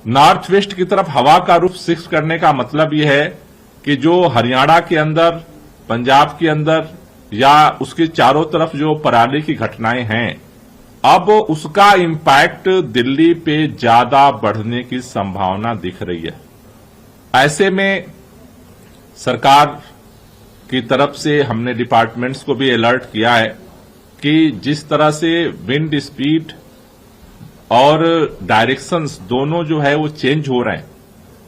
North west की तरफ हवा का रुख शिफ्ट करने का मतलब यह है कि जो हरियाणा के अंदर, पंजाब के अंदर या उसके चारों तरफ जो पराली की घटनाएं हैं, अब उसका इम्पैक्ट दिल्ली पे ज्यादा बढ़ने की संभावना दिख रही है। ऐसे में सरकार की तरफ से हमने डिपार्टमेंट्स को भी अलर्ट किया है कि जिस तरह से विंड स्पीड और डायरेक्शंस दोनों जो है वो चेंज हो रहे हैं,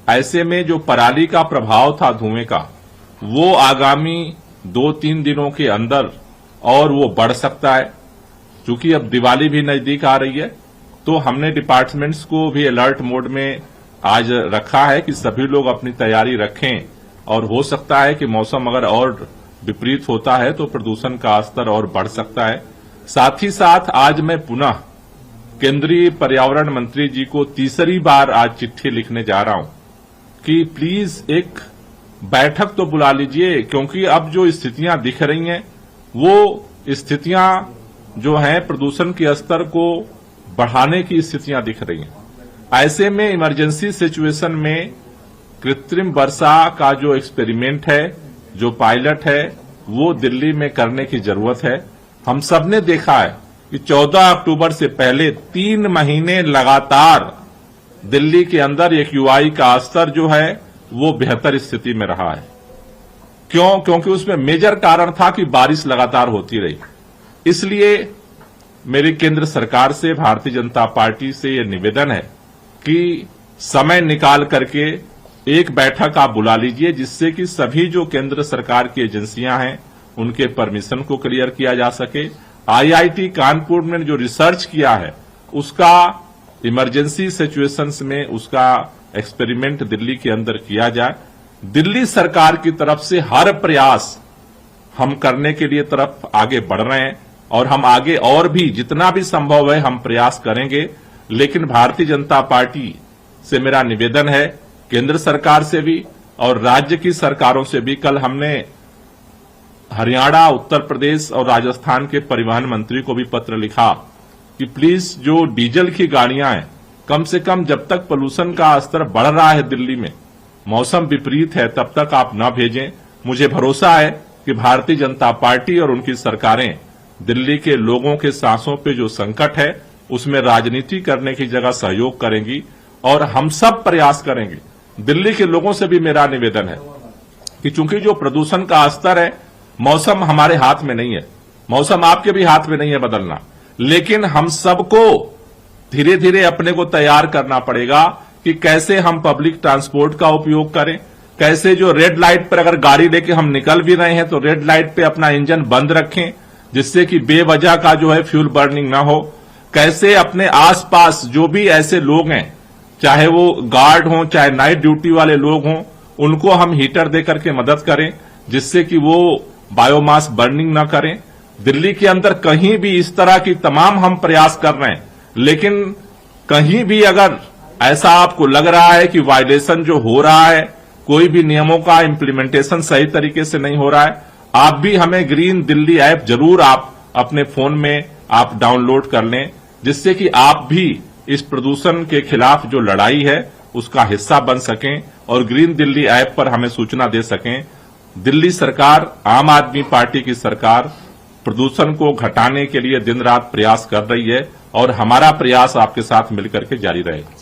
ऐसे में जो पराली का प्रभाव था धुएं का, वो आगामी 2-3 दिनों के अंदर और वो बढ़ सकता है। चूंकि अब दिवाली भी नजदीक आ रही है, तो हमने डिपार्टमेंट्स को भी अलर्ट मोड में आज रखा है कि सभी लोग अपनी तैयारी रखें, और हो सकता है कि मौसम अगर और विपरीत होता है तो प्रदूषण का स्तर और बढ़ सकता है। साथ ही साथ आज मैं पुनः केंद्रीय पर्यावरण मंत्री जी को तीसरी बार आज चिट्ठी लिखने जा रहा हूं कि प्लीज एक बैठक तो बुला लीजिए, क्योंकि अब जो स्थितियां दिख रही हैं वो स्थितियां जो हैं प्रदूषण के स्तर को बढ़ाने की स्थितियां दिख रही हैं। ऐसे में इमरजेंसी सिचुएशन में कृत्रिम वर्षा का जो एक्सपेरिमेंट है, जो पायलट है, वो दिल्ली में करने की जरूरत है। हम सबने देखा है कि 14 अक्टूबर से पहले 3 महीने लगातार दिल्ली के अंदर एक्यूआई का स्तर जो है वो बेहतर स्थिति में रहा है। क्यों? क्योंकि उसमें मेजर कारण था कि बारिश लगातार होती रही। इसलिए मेरी केंद्र सरकार से, भारतीय जनता पार्टी से यह निवेदन है कि समय निकाल करके एक बैठक आप बुला लीजिए, जिससे कि सभी जो केंद्र सरकार की एजेंसियां हैं उनके परमिशन को क्लियर किया जा सके। आईआईटी कानपुर ने जो रिसर्च किया है उसका इमरजेंसी सिचुएशंस में उसका एक्सपेरिमेंट दिल्ली के अंदर किया जाए। दिल्ली सरकार की तरफ से हर प्रयास हम करने के लिए तरफ आगे बढ़ रहे हैं, और हम आगे और भी जितना भी संभव है हम प्रयास करेंगे। लेकिन भारतीय जनता पार्टी से मेरा निवेदन है, केंद्र सरकार से भी और राज्य की सरकारों से भी। कल हमने हरियाणा, उत्तर प्रदेश और राजस्थान के परिवहन मंत्री को भी पत्र लिखा कि प्लीज जो डीजल की गाड़ियां हैं, कम से कम जब तक पोल्यूशन का स्तर बढ़ रहा है दिल्ली में, मौसम विपरीत है, तब तक आप न भेजें। मुझे भरोसा है कि भारतीय जनता पार्टी और उनकी सरकारें दिल्ली के लोगों के सांसों पे जो संकट है उसमें राजनीति करने की जगह सहयोग करेंगी, और हम सब प्रयास करेंगे। दिल्ली के लोगों से भी मेरा निवेदन है कि चूंकि जो प्रदूषण का स्तर है, मौसम हमारे हाथ में नहीं है, मौसम आपके भी हाथ में नहीं है बदलना, लेकिन हम सबको धीरे धीरे अपने को तैयार करना पड़ेगा कि कैसे हम पब्लिक ट्रांसपोर्ट का उपयोग करें, कैसे जो रेड लाइट पर अगर गाड़ी लेके हम निकल भी रहे हैं तो रेड लाइट पे अपना इंजन बंद रखें, जिससे कि बेवजह का जो है फ्यूल बर्निंग ना हो। कैसे अपने आसपास जो भी ऐसे लोग हैं, चाहे वो गार्ड हों, चाहे नाइट ड्यूटी वाले लोग हों, उनको हम हीटर देकर के मदद करें, जिससे कि वो बायोमास बर्निंग ना करें। दिल्ली के अंदर कहीं भी इस तरह की तमाम हम प्रयास कर रहे हैं, लेकिन कहीं भी अगर ऐसा आपको लग रहा है कि वायलेशन जो हो रहा है, कोई भी नियमों का इम्प्लीमेंटेशन सही तरीके से नहीं हो रहा है, आप भी हमें ग्रीन दिल्ली ऐप जरूर आप अपने फोन में आप डाउनलोड कर लें, जिससे कि आप भी इस प्रदूषण के खिलाफ जो लड़ाई है उसका हिस्सा बन सकें और ग्रीन दिल्ली ऐप पर हमें सूचना दे सकें। दिल्ली सरकार, आम आदमी पार्टी की सरकार प्रदूषण को घटाने के लिए दिन रात प्रयास कर रही है, और हमारा प्रयास आपके साथ मिलकर के जारी रहेगा।